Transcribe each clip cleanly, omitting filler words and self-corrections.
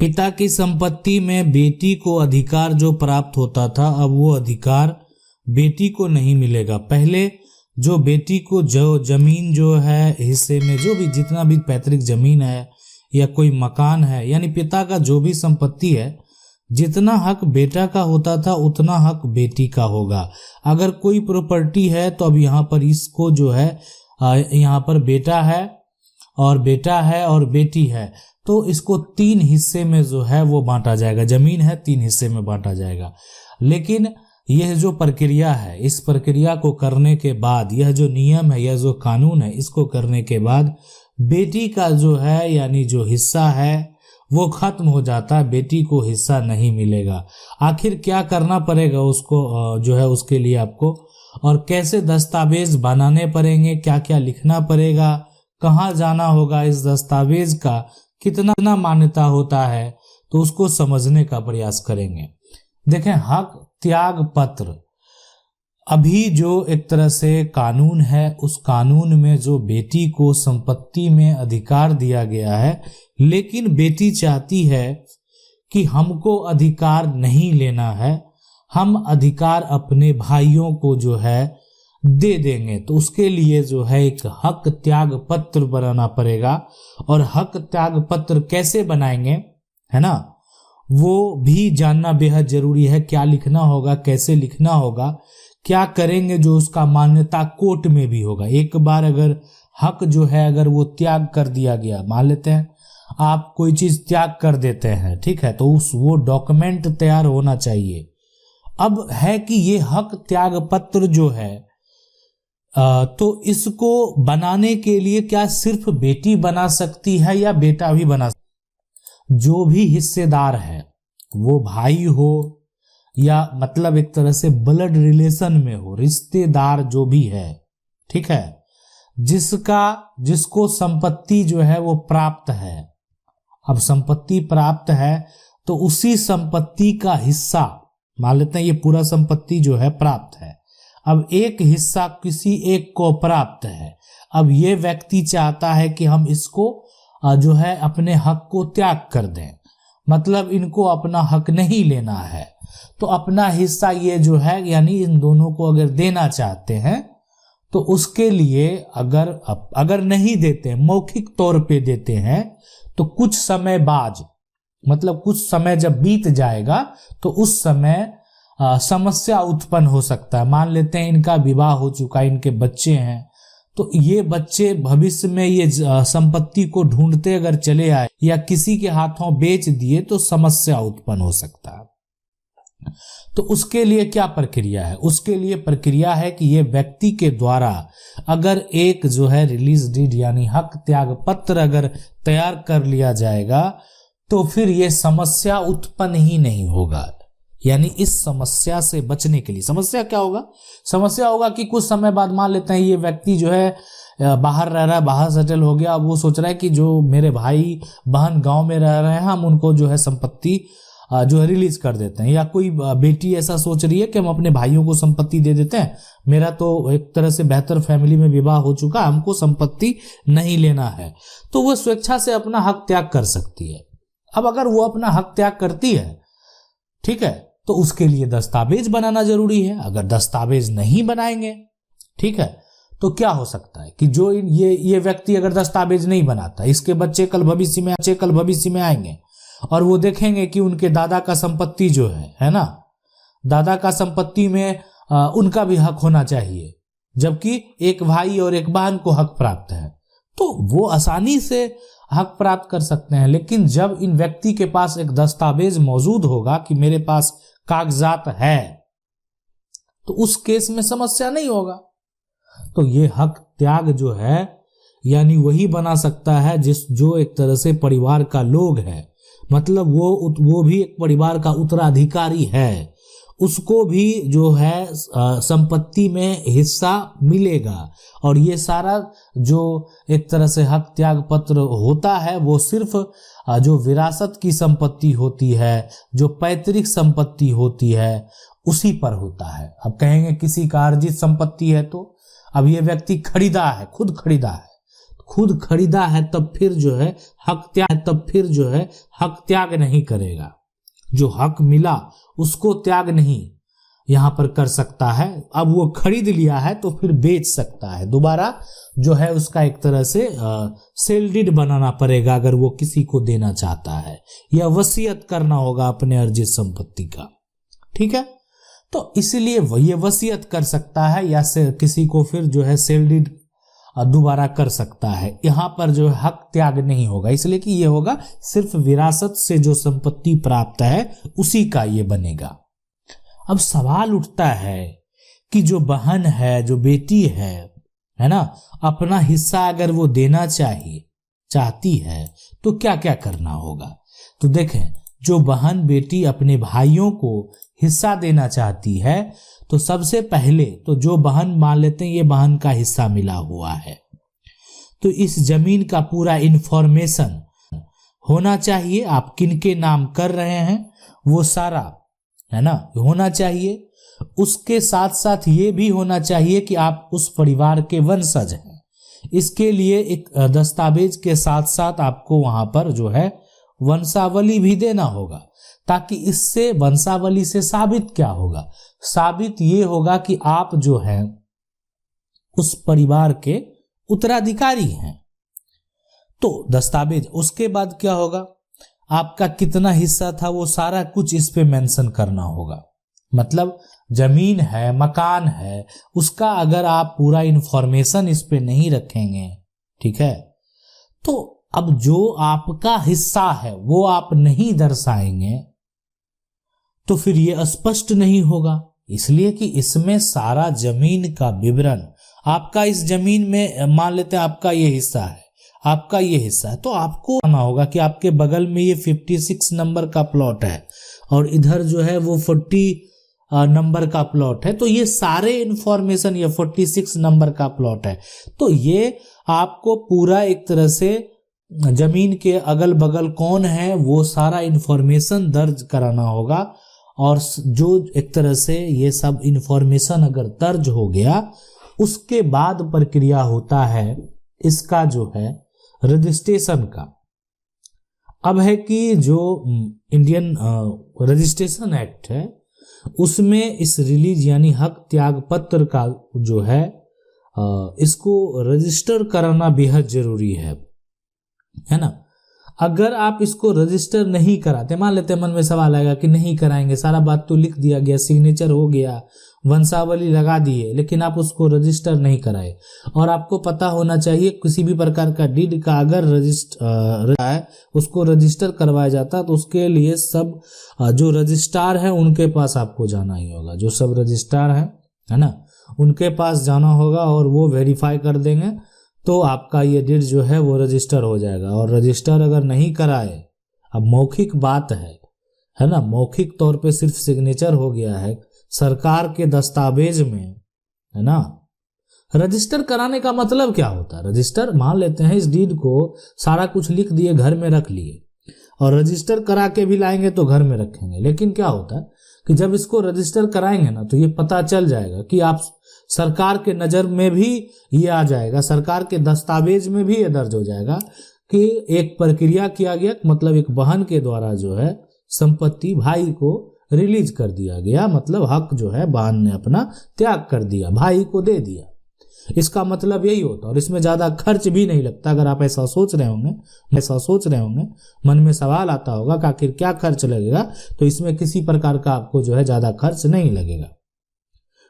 पिता की संपत्ति में बेटी को अधिकार जो प्राप्त होता था, अब वो अधिकार बेटी को नहीं मिलेगा। पहले जो बेटी को जो जमीन जो है हिस्से में जो भी जितना भी पैतृक जमीन है या कोई मकान है, यानी पिता का जो भी संपत्ति है, जितना हक बेटा का होता था उतना हक बेटी का होगा। अगर कोई प्रॉपर्टी है तो अब यहाँ पर इसको जो है यहाँ पर बेटा है और बेटी है, तो इसको 3 हिस्से में जो है वो बांटा जाएगा। जमीन है 3 हिस्से में बांटा जाएगा। लेकिन यह जो प्रक्रिया है, इस प्रक्रिया को करने के बाद, यह जो नियम है, यह जो कानून है, इसको करने के बाद बेटी का जो है यानी जो हिस्सा है वो खत्म हो जाता है, बेटी को हिस्सा नहीं मिलेगा। आखिर क्या करना पड़ेगा उसको जो है उसके लिए आपको, और कैसे दस्तावेज बनाने पड़ेंगे, क्या क्या लिखना पड़ेगा, कहाँ जाना होगा, इस दस्तावेज का कितना मान्यता होता है, तो उसको समझने का प्रयास करेंगे। देखें, हक त्याग पत्र अभी जो एक तरह से कानून है, उस कानून में जो बेटी को संपत्ति में अधिकार दिया गया है, लेकिन बेटी चाहती है कि हमको अधिकार नहीं लेना है, हम अधिकार अपने भाइयों को जो है दे देंगे। तो उसके लिए जो है एक हक त्याग पत्र बनाना पड़ेगा। और हक त्याग पत्र कैसे बनाएंगे, है ना, वो भी जानना बेहद जरूरी है। क्या लिखना होगा, कैसे लिखना होगा, क्या करेंगे, जो उसका मान्यता कोर्ट में भी होगा। एक बार अगर हक जो है अगर वो त्याग कर दिया गया, मान लेते हैं आप कोई चीज त्याग कर देते हैं, ठीक है, तो वो डॉक्यूमेंट तैयार होना चाहिए। अब है कि ये हक त्याग पत्र जो है तो इसको बनाने के लिए क्या सिर्फ बेटी बना सकती है या बेटा भी बना सकता? जो भी हिस्सेदार है, वो भाई हो या मतलब एक तरह से ब्लड रिलेशन में हो, रिश्तेदार जो भी है, ठीक है, जिसको संपत्ति जो है वो प्राप्त है। अब संपत्ति प्राप्त है तो उसी संपत्ति का हिस्सा, मान लेते हैं ये पूरा संपत्ति जो है प्राप्त है, अब एक हिस्सा किसी एक को प्राप्त है। अब ये व्यक्ति चाहता है कि हम इसको जो है अपने हक को त्याग कर दें, मतलब इनको अपना हक नहीं लेना है, तो अपना हिस्सा ये जो है यानी इन दोनों को अगर देना चाहते हैं तो उसके लिए अगर नहीं देते, मौखिक तौर पे देते हैं, तो कुछ समय बाद, मतलब कुछ समय जब बीत जाएगा तो उस समय समस्या उत्पन्न हो सकता है। मान लेते हैं इनका विवाह हो चुका है, इनके बच्चे हैं, तो ये बच्चे भविष्य में ये संपत्ति को ढूंढते अगर चले आए या किसी के हाथों बेच दिए तो समस्या उत्पन्न हो सकता है। तो उसके लिए क्या प्रक्रिया है? उसके लिए प्रक्रिया है कि ये व्यक्ति के द्वारा अगर एक जो है रिलीज डीड यानी हक त्याग पत्र अगर तैयार कर लिया जाएगा तो फिर ये समस्या उत्पन्न ही नहीं होगा। यानी इस समस्या से बचने के लिए, समस्या क्या होगा? समस्या होगा कि कुछ समय बाद मान लेते हैं ये व्यक्ति जो है बाहर रह रहा है, बाहर सेटल हो गया, अब वो सोच रहा है कि जो मेरे भाई बहन गांव में रह रहे हैं हम उनको जो है संपत्ति जो है रिलीज कर देते हैं, या कोई बेटी ऐसा सोच रही है कि हम अपने भाइयों को संपत्ति दे देते हैं, मेरा तो एक तरह से बेहतर फैमिली में विवाह हो चुका, हमको संपत्ति नहीं लेना है, तो वो स्वेच्छा से अपना हक त्याग कर सकती है। अब अगर वो अपना हक त्याग करती है, ठीक है, तो उसके लिए दस्तावेज बनाना जरूरी है। अगर दस्तावेज नहीं बनाएंगे, ठीक है, तो क्या हो सकता है कि जो ये व्यक्ति अगर दस्तावेज नहीं बनाता, इसके बच्चे कल भविष्य में आएंगे और वो देखेंगे कि उनके दादा का संपत्ति जो है ना, दादा का संपत्ति में उनका भी हक होना चाहिए, जबकि एक भाई और एक बहन को हक प्राप्त है, तो वो आसानी से हक प्राप्त कर सकते हैं। लेकिन जब इन व्यक्ति के पास एक दस्तावेज मौजूद होगा कि मेरे पास कागजात है, तो उस केस में समस्या नहीं होगा। तो ये हक त्याग जो है यानी वही बना सकता है जो एक तरह से परिवार का लोग है, मतलब वो भी एक परिवार का उत्तराधिकारी है, उसको भी जो है संपत्ति में हिस्सा मिलेगा। और ये सारा जो एक तरह से हक त्याग पत्र होता है वो सिर्फ जो विरासत की संपत्ति होती है, जो पैतृक संपत्ति होती है, उसी पर होता है। अब कहेंगे किसी का अर्जित संपत्ति है, तो अब ये व्यक्ति खरीदा है, खुद खरीदा है, खुद खरीदा है तब फिर जो है हक त्याग नहीं करेगा। जो हक मिला उसको त्याग नहीं यहां पर कर सकता है। अब वो खरीद लिया है तो फिर बेच सकता है, दोबारा जो है उसका एक तरह से सेल डीड बनाना पड़ेगा अगर वो किसी को देना चाहता है, या वसीयत करना होगा अपने अर्जित संपत्ति का। ठीक है, तो इसीलिए ये वसीयत कर सकता है या किसी को फिर जो है सेल डीड दोबारा कर सकता है। यहां पर जो है हक त्याग नहीं होगा, इसलिए कि ये होगा सिर्फ विरासत से जो संपत्ति प्राप्त है उसी का ये बनेगा। अब सवाल उठता है कि जो बहन है, जो बेटी है ना, अपना हिस्सा अगर वो देना चाहती है तो क्या क्या करना होगा। तो देखें, जो बहन बेटी अपने भाइयों को हिस्सा देना चाहती है तो सबसे पहले तो जो बहन, मान लेते हैं ये बहन का हिस्सा मिला हुआ है, तो इस जमीन का पूरा इंफॉर्मेशन होना चाहिए। आप किनके नाम कर रहे हैं वो सारा है ना होना चाहिए। उसके साथ साथ ये भी होना चाहिए कि आप उस परिवार के वंशज हैं। इसके लिए एक दस्तावेज के साथ साथ आपको वहां पर जो है वंशावली भी देना होगा, ताकि इससे वंशावली से साबित क्या होगा, साबित ये होगा कि आप जो है उस परिवार के उत्तराधिकारी हैं। तो दस्तावेज, उसके बाद क्या होगा, आपका कितना हिस्सा था वो सारा कुछ इस पे मेंशन करना होगा। मतलब जमीन है, मकान है, उसका अगर आप पूरा इंफॉर्मेशन इस पे नहीं रखेंगे, ठीक है, तो अब जो आपका हिस्सा है वो आप नहीं दर्शाएंगे तो फिर ये स्पष्ट नहीं होगा। इसलिए कि इसमें सारा जमीन का विवरण, आपका इस जमीन में मान लेते हैं आपका ये हिस्सा है, आपका ये हिस्सा है, तो आपको आना होगा कि आपके बगल में ये 56 नंबर का प्लॉट है और इधर जो है वो 40 नंबर का प्लॉट है। तो ये सारे इंफॉर्मेशन, ये 46 नंबर का प्लॉट है, तो ये आपको पूरा एक तरह से जमीन के अगल बगल कौन है वो सारा इंफॉर्मेशन दर्ज कराना होगा। और जो एक तरह से ये सब इंफॉर्मेशन अगर दर्ज हो गया, उसके बाद प्रक्रिया होता है इसका जो है रजिस्ट्रेशन का। अब है कि जो इंडियन रजिस्ट्रेशन एक्ट है उसमें इस रिलीज यानी हक त्याग पत्र का जो है इसको रजिस्टर कराना बेहद जरूरी है ना। अगर आप इसको रजिस्टर नहीं कराते, मान लेते मन में सवाल आएगा कि नहीं कराएंगे, सारा बात तो लिख दिया गया, सिग्नेचर हो गया, वंशावली लगा दिए, लेकिन आप उसको रजिस्टर नहीं कराए। और आपको पता होना चाहिए किसी भी प्रकार का डीड का अगर रजिस्टर है उसको रजिस्टर करवाया जाता तो उसके लिए सब जो रजिस्ट्रार है उनके पास आपको जाना ही होगा। जो सब रजिस्ट्रार है ना, उनके पास जाना होगा और वो वेरीफाई कर देंगे तो आपका ये डीड जो है वो रजिस्टर हो जाएगा। और रजिस्टर अगर नहीं कराए, अब मौखिक बात है ना, मौखिक तौर पे सिर्फ सिग्नेचर हो गया है सरकार के दस्तावेज में, है ना। रजिस्टर कराने का मतलब क्या होता है, रजिस्टर मान लेते हैं इस डीड को सारा कुछ लिख दिए, घर में रख लिए, और रजिस्टर करा के भी लाएंगे तो घर में रखेंगे, लेकिन क्या होता है कि जब इसको रजिस्टर कराएंगे ना तो ये पता चल जाएगा कि आप सरकार के नजर में भी ये आ जाएगा, सरकार के दस्तावेज में भी ये दर्ज हो जाएगा कि एक प्रक्रिया किया गया, मतलब एक बहन के द्वारा जो है संपत्ति भाई को रिलीज कर दिया गया, मतलब हक जो है बहन ने अपना त्याग कर दिया, भाई को दे दिया। इसका मतलब यही होता है और इसमें ज्यादा खर्च भी नहीं लगता। अगर आप ऐसा सोच रहे होंगे, मन में सवाल आता होगा कि आखिर क्या खर्च लगेगा, तो इसमें किसी प्रकार का आपको जो है ज्यादा खर्च नहीं लगेगा।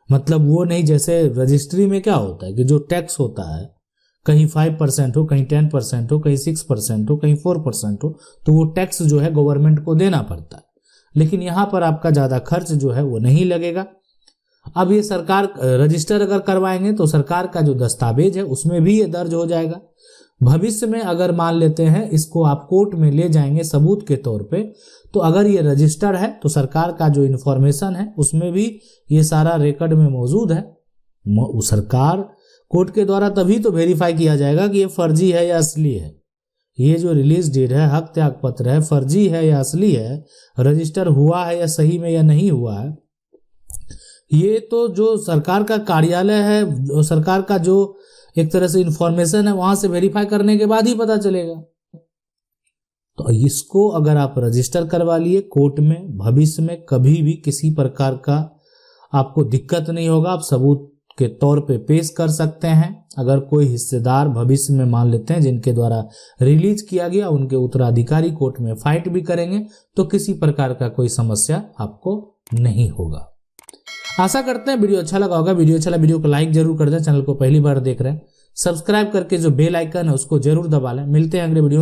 मतलब वो नहीं, जैसे रजिस्ट्री में क्या होता है कि जो टैक्स होता है कहीं 5% हो, कहीं 10% हो, कहीं 6% हो, कहीं 4% हो, तो वो टैक्स जो है गवर्नमेंट को देना पड़ता है। लेकिन यहाँ पर आपका ज्यादा खर्च जो है वो नहीं लगेगा। अब ये सरकार रजिस्टर अगर करवाएंगे तो सरकार का जो दस्तावेज है उसमें भी ये दर्ज हो जाएगा। भविष्य में अगर मान लेते हैं इसको आप कोर्ट में ले जाएंगे सबूत के तौर पे, तो अगर ये रजिस्टर है तो सरकार का जो इन्फॉर्मेशन है उसमें भी ये सारा रिकॉर्ड में मौजूद है। सरकार कोर्ट के द्वारा तभी तो वेरीफाई किया जाएगा कि ये फर्जी है या असली है, ये जो रिलीज डीड है, हक त्याग पत्र है, फर्जी है या असली है, रजिस्टर हुआ है या सही में या नहीं हुआ है। ये तो जो सरकार का कार्यालय है, सरकार का जो एक तरह से इंफॉर्मेशन है, वहां से वेरीफाई करने के बाद ही पता चलेगा। तो इसको अगर आप रजिस्टर करवा लिए कोर्ट में, भविष्य में कभी भी किसी प्रकार का आपको दिक्कत नहीं होगा, आप सबूत के तौर पे पेश कर सकते हैं। अगर कोई हिस्सेदार भविष्य में मान लेते हैं जिनके द्वारा रिलीज किया गया, उनके उत्तराधिकारी कोर्ट में फाइट भी करेंगे तो किसी प्रकार का कोई समस्या आपको नहीं होगा। आशा करते हैं वीडियो अच्छा लगा होगा। वीडियो अच्छा लगा वीडियो को लाइक जरूर कर दें। चैनल को पहली बार देख रहे हैं सब्सक्राइब करके जो बेल आइकन है उसको जरूर दबा लें। मिलते हैं अगले वीडियो।